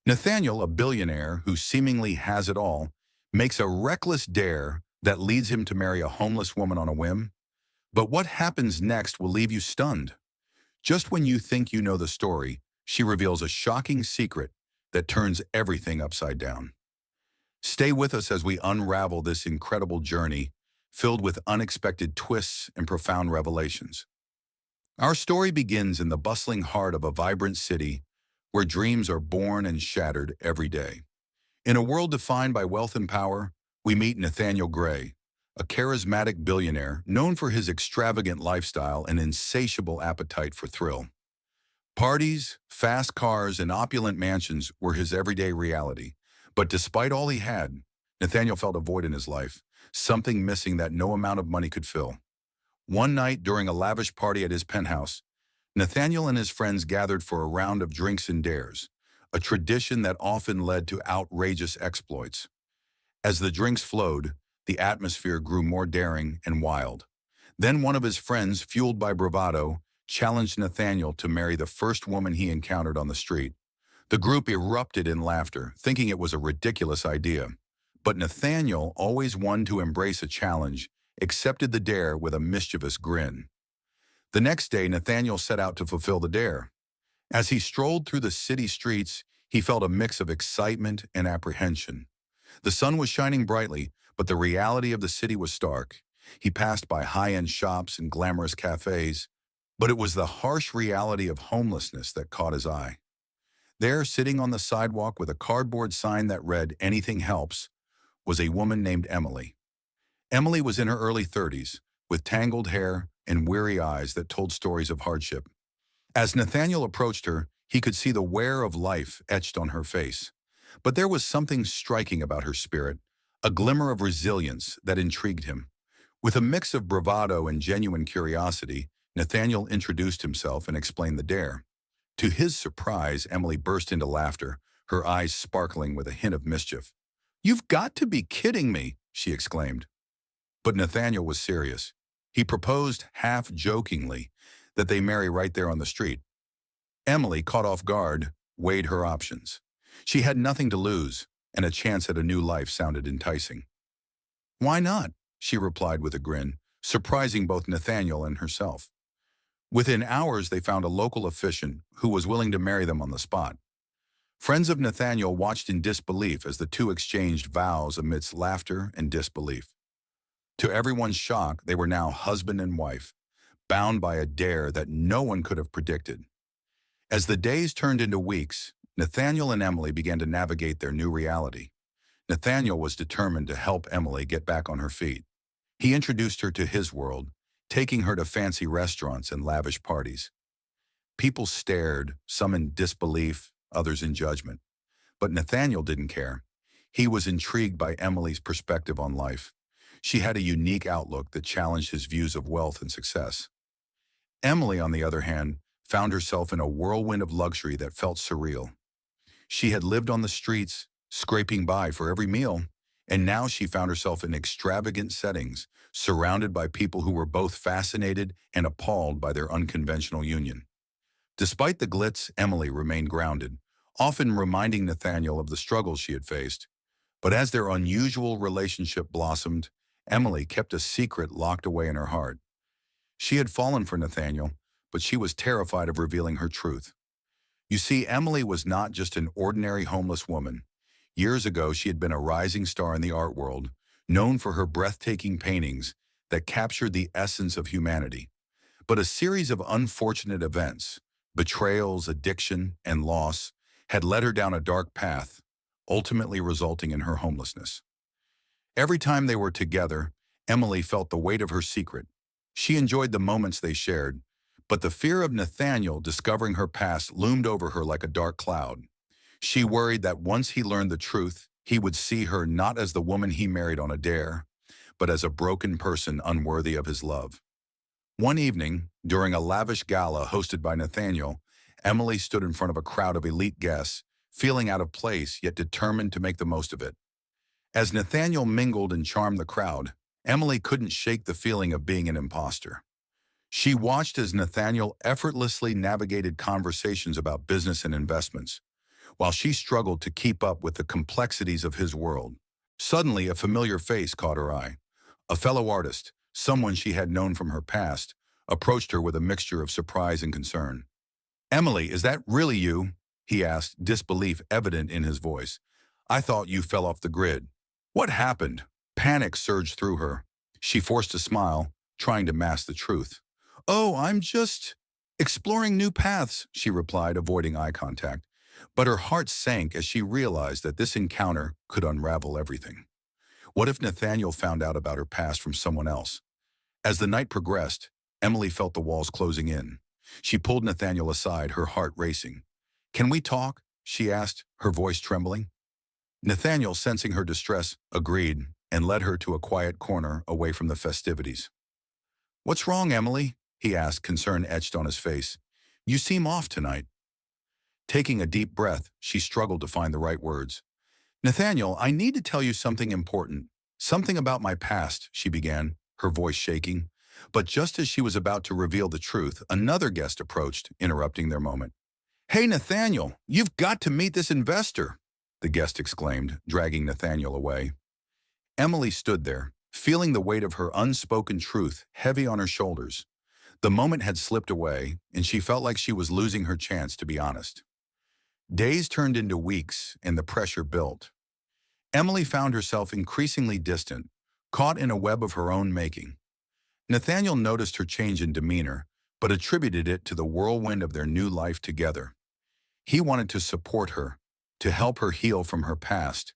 Nathaniel, a billionaire who seemingly has it all, makes a reckless dare that leads him to marry a homeless woman on a whim. But what happens next will leave you stunned. Just when you think you know the story, she reveals a shocking secret that turns everything upside down. Stay with us as we unravel this incredible journey filled with unexpected twists and profound revelations. Our story begins in the bustling heart of a vibrant city where dreams are born and shattered every day. In a world defined by wealth and power, we meet Nathaniel Gray, a charismatic billionaire known for his extravagant lifestyle and insatiable appetite for thrill. Parties, fast cars, and opulent mansions were his everyday reality. But despite all he had, Nathaniel felt a void in his life, something missing that no amount of money could fill. One night during a lavish party at his penthouse, Nathaniel and his friends gathered for a round of drinks and dares, a tradition that often led to outrageous exploits. As the drinks flowed, the atmosphere grew more daring and wild. Then one of his friends, fueled by bravado, challenged Nathaniel to marry the first woman he encountered on the street. The group erupted in laughter, thinking it was a ridiculous idea. But Nathaniel, always one to embrace a challenge, accepted the dare with a mischievous grin. The next day, Nathaniel set out to fulfill the dare. As he strolled through the city streets, he felt a mix of excitement and apprehension. The sun was shining brightly, but the reality of the city was stark. He passed by high-end shops and glamorous cafes, but it was the harsh reality of homelessness that caught his eye. There, sitting on the sidewalk with a cardboard sign that read, "Anything helps," was a woman named Emily. Emily was in her early 30s, with tangled hair and weary eyes that told stories of hardship. As Nathaniel approached her, he could see the wear of life etched on her face. But there was something striking about her spirit, a glimmer of resilience that intrigued him. With a mix of bravado and genuine curiosity, Nathaniel introduced himself and explained the dare. To his surprise, Emily burst into laughter, her eyes sparkling with a hint of mischief. "You've got to be kidding me," she exclaimed. But Nathaniel was serious. He proposed, half-jokingly, that they marry right there on the street. Emily, caught off guard, weighed her options. She had nothing to lose, and a chance at a new life sounded enticing. "Why not?" she replied with a grin, surprising both Nathaniel and herself. Within hours, they found a local officiant who was willing to marry them on the spot. Friends of Nathaniel watched in disbelief as the two exchanged vows amidst laughter and disbelief. To everyone's shock, they were now husband and wife, bound by a dare that no one could have predicted. As the days turned into weeks, Nathaniel and Emily began to navigate their new reality. Nathaniel was determined to help Emily get back on her feet. He introduced her to his world, taking her to fancy restaurants and lavish parties. People stared, some in disbelief, others in judgment. But Nathaniel didn't care. He was intrigued by Emily's perspective on life. She had a unique outlook that challenged his views of wealth and success. Emily, on the other hand, found herself in a whirlwind of luxury that felt surreal. She had lived on the streets, scraping by for every meal, and now she found herself in extravagant settings, surrounded by people who were both fascinated and appalled by their unconventional union. Despite the glitz, Emily remained grounded, often reminding Nathaniel of the struggles she had faced. But as their unusual relationship blossomed, Emily kept a secret locked away in her heart. She had fallen for Nathaniel, but she was terrified of revealing her truth. You see, Emily was not just an ordinary homeless woman. Years ago, she had been a rising star in the art world, known for her breathtaking paintings that captured the essence of humanity. But a series of unfortunate events, betrayals, addiction, and loss, had led her down a dark path, ultimately resulting in her homelessness. Every time they were together, Emily felt the weight of her secret. She enjoyed the moments they shared, but the fear of Nathaniel discovering her past loomed over her like a dark cloud. She worried that once he learned the truth, he would see her not as the woman he married on a dare, but as a broken person unworthy of his love. One evening, during a lavish gala hosted by Nathaniel, Emily stood in front of a crowd of elite guests, feeling out of place yet determined to make the most of it. As Nathaniel mingled and charmed the crowd, Emily couldn't shake the feeling of being an imposter. She watched as Nathaniel effortlessly navigated conversations about business and investments. while she struggled to keep up with the complexities of his world. Suddenly, a familiar face caught her eye. A fellow artist, someone she had known from her past, approached her with a mixture of surprise and concern. "Emily, is that really you?" he asked, disbelief evident in his voice. "I thought you fell off the grid." "What happened?" Panic surged through her. She forced a smile, trying to mask the truth. "Oh, I'm just exploring new paths," she replied, avoiding eye contact. But her heart sank as she realized that this encounter could unravel everything. What if Nathaniel found out about her past from someone else? As the night progressed, Emily felt the walls closing in. She pulled Nathaniel aside, her heart racing. "Can we talk?" she asked, her voice trembling. Nathaniel, sensing her distress, agreed and led her to a quiet corner away from the festivities. "What's wrong, Emily?" he asked, concern etched on his face. "You seem off tonight." Taking a deep breath, she struggled to find the right words. "Nathaniel, I need to tell you something important. Something about my past," she began, her voice shaking. But just as she was about to reveal the truth, another guest approached, interrupting their moment. "Hey, Nathaniel, you've got to meet this investor," the guest exclaimed, dragging Nathaniel away. Emily stood there, feeling the weight of her unspoken truth heavy on her shoulders. The moment had slipped away, and she felt like she was losing her chance to be honest. Days turned into weeks, and the pressure built. Emily found herself increasingly distant, caught in a web of her own making. Nathaniel noticed her change in demeanor, but attributed it to the whirlwind of their new life together. He wanted to support her, to help her heal from her past,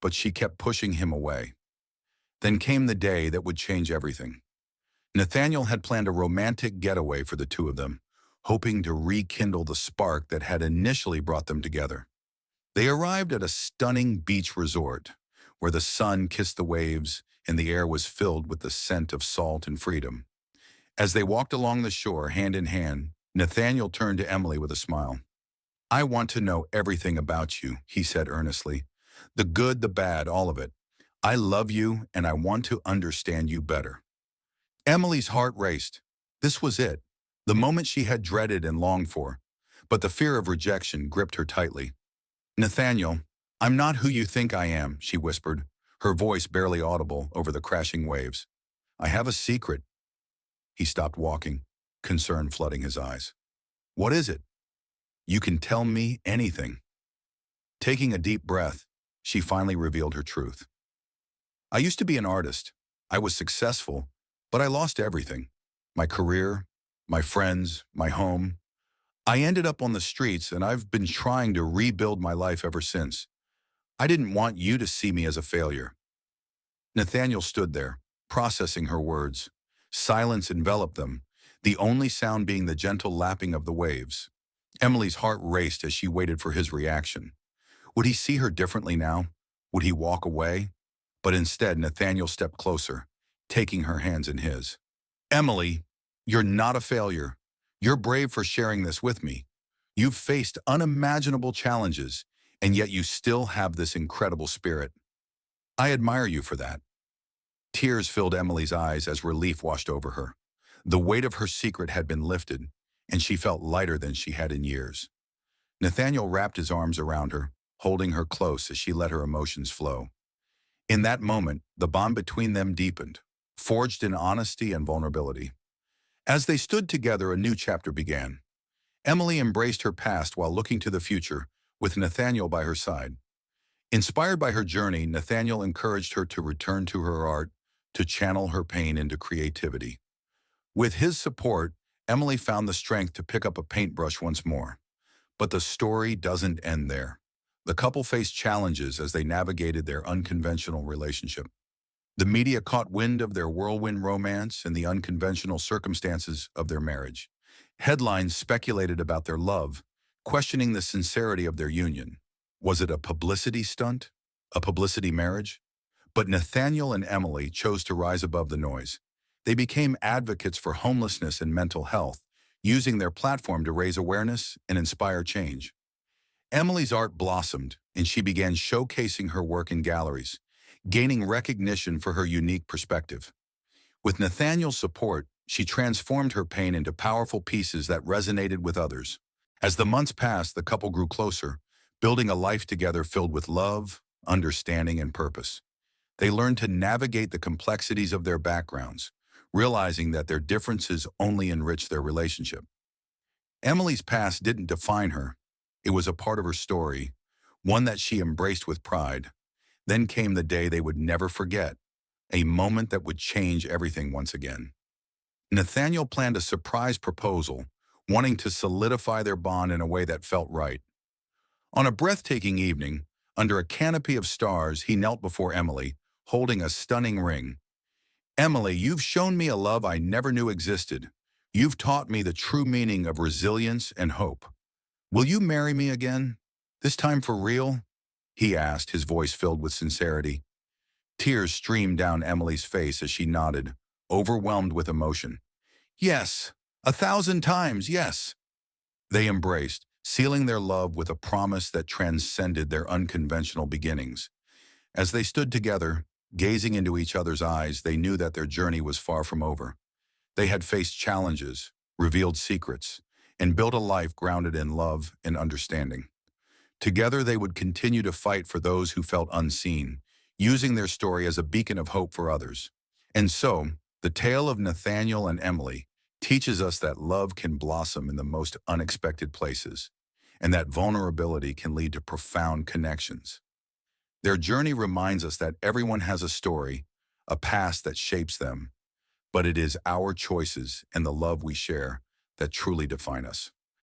but she kept pushing him away. Then came the day that would change everything. Nathaniel had planned a romantic getaway for the two of them, hoping to rekindle the spark that had initially brought them together. They arrived at a stunning beach resort, where the sun kissed the waves and the air was filled with the scent of salt and freedom. As they walked along the shore, hand in hand, Nathaniel turned to Emily with a smile. "I want to know everything about you," he said earnestly. "The good, the bad, all of it. I love you, and I want to understand you better." Emily's heart raced. This was it, the moment she had dreaded and longed for. But the fear of rejection gripped her tightly. "Nathaniel, I'm not who you think I am," she whispered, her voice barely audible over the crashing waves. "I have a secret." He stopped walking, concern flooding his eyes. "What is it?" "You can tell me anything." Taking a deep breath, she finally revealed her truth. "I used to be an artist. I was successful, but I lost everything. My career, my friends, my home. I ended up on the streets, and I've been trying to rebuild my life ever since. I didn't want you to see me as a failure." Nathaniel stood there, processing her words. Silence enveloped them, the only sound being the gentle lapping of the waves. Emily's heart raced as she waited for his reaction. Would he see her differently now? Would he walk away? But instead, Nathaniel stepped closer, taking her hands in his. "Emily, you're not a failure. You're brave for sharing this with me. You've faced unimaginable challenges, and yet you still have this incredible spirit. I admire you for that." Tears filled Emily's eyes as relief washed over her. The weight of her secret had been lifted, and she felt lighter than she had in years. Nathaniel wrapped his arms around her, holding her close as she let her emotions flow. In that moment, the bond between them deepened, forged in honesty and vulnerability. As they stood together, a new chapter began. Emily embraced her past while looking to the future, with Nathaniel by her side. Inspired by her journey, Nathaniel encouraged her to return to her art, to channel her pain into creativity. With his support, Emily found the strength to pick up a paintbrush once more. But the story doesn't end there. The couple faced challenges as they navigated their unconventional relationship. The media caught wind of their whirlwind romance and the unconventional circumstances of their marriage. Headlines speculated about their love, questioning the sincerity of their union. Was it a publicity stunt? A publicity marriage? But Nathaniel and Emily chose to rise above the noise. They became advocates for homelessness and mental health, using their platform to raise awareness and inspire change. Emily's art blossomed, and she began showcasing her work in galleries, gaining recognition for her unique perspective. With Nathaniel's support, she transformed her pain into powerful pieces that resonated with others. As the months passed, the couple grew closer, building a life together filled with love, understanding, and purpose. They learned to navigate the complexities of their backgrounds, realizing that their differences only enrich their relationship. Emily's past didn't define her. It was a part of her story, one that she embraced with pride. Then came the day they would never forget, a moment that would change everything once again. Nathaniel planned a surprise proposal, wanting to solidify their bond in a way that felt right. On a breathtaking evening, under a canopy of stars, he knelt before Emily, holding a stunning ring. Emily, you've shown me a love I never knew existed. You've taught me the true meaning of resilience and hope. Will you marry me again? This time for real? He asked, his voice filled with sincerity. Tears streamed down Emily's face as she nodded, overwhelmed with emotion. Yes, 1,000 times, yes. They embraced, sealing their love with a promise that transcended their unconventional beginnings. As they stood together, gazing into each other's eyes, they knew that their journey was far from over. They had faced challenges, revealed secrets, and built a life grounded in love and understanding. Together, they would continue to fight for those who felt unseen, using their story as a beacon of hope for others. And so, the tale of Nathaniel and Emily teaches us that love can blossom in the most unexpected places, and that vulnerability can lead to profound connections. Their journey reminds us that everyone has a story, a past that shapes them, but it is our choices and the love we share that truly define us.